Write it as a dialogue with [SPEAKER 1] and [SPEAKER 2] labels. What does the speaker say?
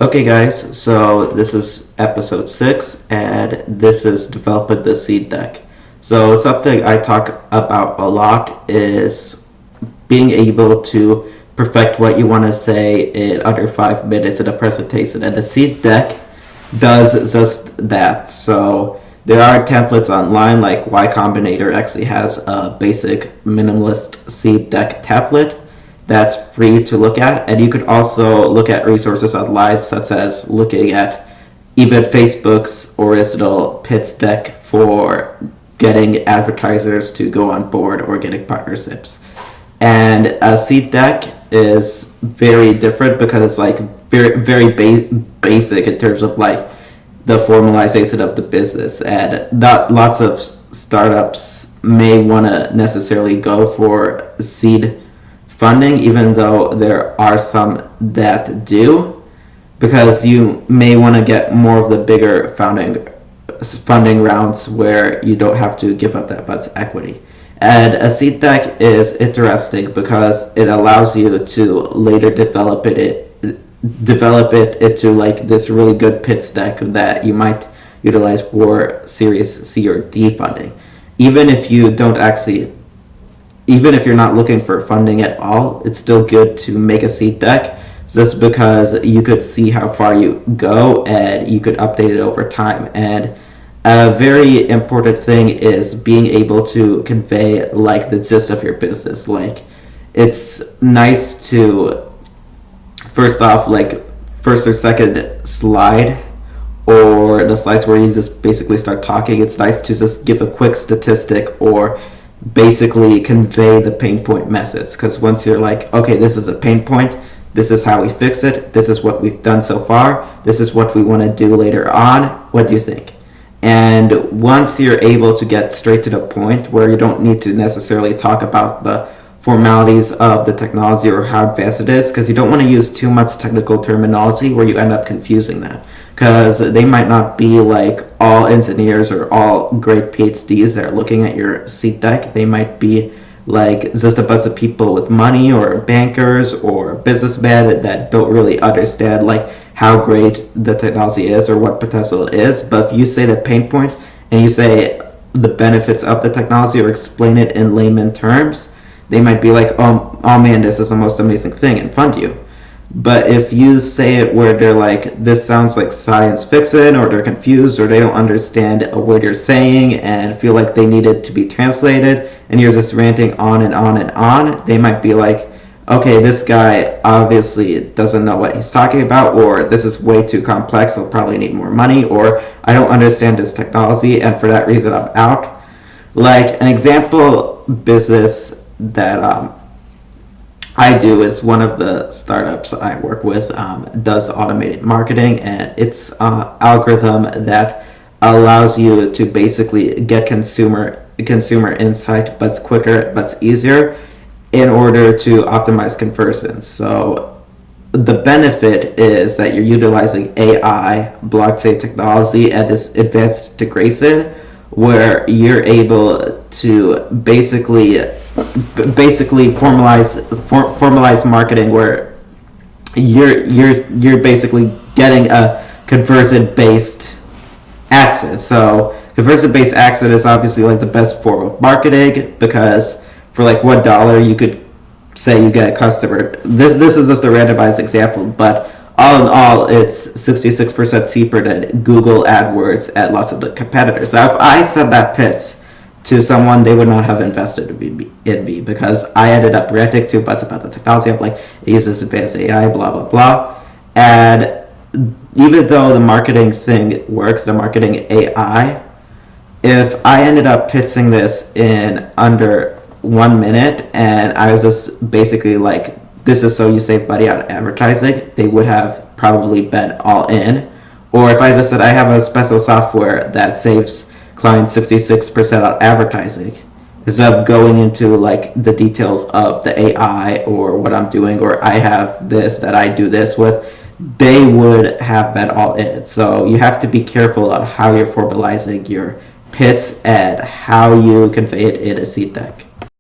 [SPEAKER 1] Okay, guys, so this is episode 6, and this is developing the seed deck. So, something I talk about a lot is being able to perfect what you want to say in under 5 minutes in a presentation, and the seed deck does just that. So, there are templates online, like Y Combinator actually has a basic minimalist seed deck template that's free to look at, and you could also look at resources online, such as looking at even Facebook's original pitch deck for getting advertisers to go on board or getting partnerships. And a seed deck is very different because it's like basic in terms of like the formalization of the business, and not lots of startups may want to necessarily go for seed funding, even though there are some that do, because you may want to get more of the bigger funding rounds where you don't have to give up that much equity. And a seed deck is interesting because it allows you to later develop it into like this really good pitch deck that you might utilize for Series C or D funding. Even if you don't actually Even if you're not looking for funding at all, it's still good to make a seed deck, just because you could see how far you go and you could update it over time. And a very important thing is being able to convey like the gist of your business. Like, it's nice to first off, like, first or second slide, or the slides where you just basically start talking, it's nice to just give a quick statistic or basically convey the pain point message. Because once you're like, okay, this is a pain point, this is how we fix it, this is what we've done so far, this is what we want to do later on, what do you think? And once you're able to get straight to the point where you don't need to necessarily talk about the formalities of the technology or how advanced it is, because you don't want to use too much technical terminology where you end up confusing them, because they might not be like all engineers or all great PhDs that are looking at your seed deck. They might be like just a bunch of people with money, or bankers or businessmen that don't really understand like how great the technology is or what potential it is. But if you say the pain point and you say the benefits of the technology or explain it in layman terms, they might be like, oh man, this is the most amazing thing, and fund you. But if you say it where they're like, this sounds like science fiction, or they're confused, or they don't understand a word you're saying and feel like they need it to be translated, and you're just ranting on and on and on, they might be like, okay, this guy obviously doesn't know what he's talking about, or this is way too complex, he'll probably need more money, or I don't understand this technology, and for that reason I'm out. Like, an example business that I do is one of the startups I work with does automated marketing, and it's an algorithm that allows you to basically get consumer insight, but it's quicker, but it's easier, in order to optimize conversions. So the benefit is that you're utilizing AI, blockchain technology, and this advanced integration, where you're able to basically formalize marketing, where you're basically getting a conversion based access. So conversion based access is obviously like the best form of marketing, because for like $1 you could say you get a customer. This is just a randomized example, but all in all, it's 66% cheaper than Google AdWords at lots of the competitors. Now, if I said that pitch to someone, they would not have invested in me, because I ended up ranting too much about the technology. I'm like, it uses advanced AI, blah, blah, blah. And even though the marketing thing works, the marketing AI, if I ended up pitching this in under 1 minute and I was just basically like, this is so you save money on advertising, they would have probably been all in. Or if I just said, I have a special software that saves clients 66% on advertising, instead of going into like the details of the AI or what I'm doing, or I have this that I do this with, they would have been all in. So you have to be careful on how you're formalizing your pitch and how you convey it in a seed deck.